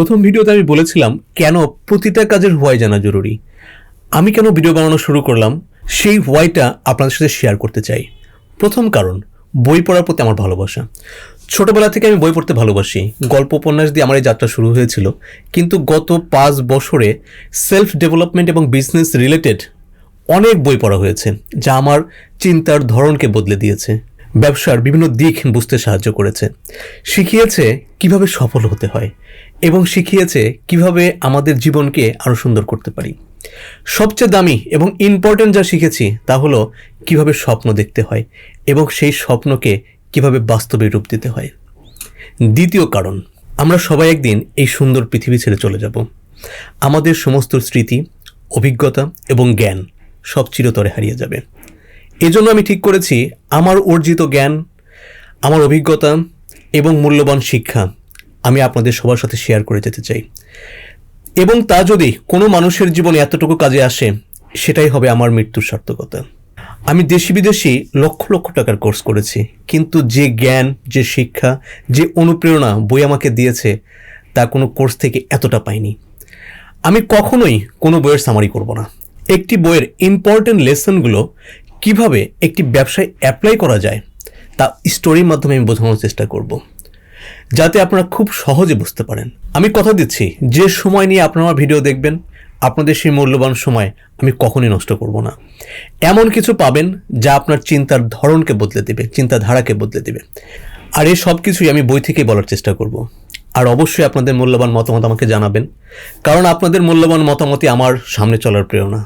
প্রথম ভিডিওতে আমি বলেছিলাম কেন প্রতিটা কাজের হোয়াই জানা জরুরি। আমি কেন ভিডিও বানানো শুরু করলাম সেই হোয়াইটা আপনাদের সাথে শেয়ার করতে চাই। প্রথম কারণ, বই পড়ার প্রতি আমার ভালোবাসা। ছোটবেলা থেকে আমি বই পড়তে ভালোবাসি। গল্প উপন্যাস দিয়ে আমার এই যাত্রা শুরু হয়েছিল, কিন্তু গত 5 বছরে সেলফ ডেভেলপমেন্ট এবং বিজনেস রিলেটেড অনেক বই পড়া হয়েছে, যা আমার চিন্তার ধরনকে বদলে দিয়েছে, ব্যবসার বিভিন্ন দিক বুঝতে সাহায্য করেছে, শিখিয়েছে কিভাবে সফল হতে হয় এবং শিখিয়েছে কিভাবে আমাদের জীবনকে আরও সুন্দর করতে পারি। সবচেয়ে দামি এবং ইম্পর্ট্যান্ট যা শিখেছি তা হলো কিভাবে স্বপ্ন দেখতে হয় এবং সেই স্বপ্নকে কিভাবে বাস্তবে রূপ দিতে হয়। দ্বিতীয় কারণ, আমরা সবাই একদিন এই সুন্দর পৃথিবী ছেড়ে চলে যাব। আমাদের সমস্ত স্মৃতি, অভিজ্ঞতা এবং জ্ঞান সব চিরতরে হারিয়ে যাবে। এজন্য আমি ঠিক করেছি আমার অর্জিত জ্ঞান, আমার অভিজ্ঞতা এবং মূল্যবান শিক্ষা আমি আপনাদের সবার সাথে শেয়ার করে যেতে চাই, এবং তা যদি কোনো মানুষের জীবনে এতটুকু কাজে আসে, সেটাই হবে আমার মৃত্যুর সার্থকতা। আমি দেশি বিদেশি লক্ষ লক্ষ টাকার কোর্স করেছি, কিন্তু যে জ্ঞান, যে শিক্ষা, যে অনুপ্রেরণা বই আমাকে দিয়েছে তা কোনো কোর্স থেকে এতটা পাইনি। আমি কখনোই কোনো বইয়ের সামারি করব না। একটি বইয়ের ইম্পর্টেন্ট লেসনগুলো কিভাবে একটি ব্যবসায় অ্যাপ্লাই করা যায় তা স্টোরির মাধ্যমে আমি বোঝানোর চেষ্টা করব, যাতে আপনারা খুব সহজে বুঝতে পারেন। আমি কথা দিচ্ছি, যে সময় নিয়ে আপনারা আমার ভিডিও দেখবেন, আপনাদের সেই মূল্যবান সময় আমি কখনোই নষ্ট করব না। এমন কিছু পাবেন যা আপনার চিন্তার ধরনকে বদলে দেবে, চিন্তাধারাকে বদলে দেবে। আর এই সব কিছুই আমি বই থেকেই বলার চেষ্টা করব। আর অবশ্যই আপনাদের মূল্যবান মতামত আমাকে জানাবেন, কারণ আপনাদের মূল্যবান মতামতই আমার সামনে চলার প্রেরণা।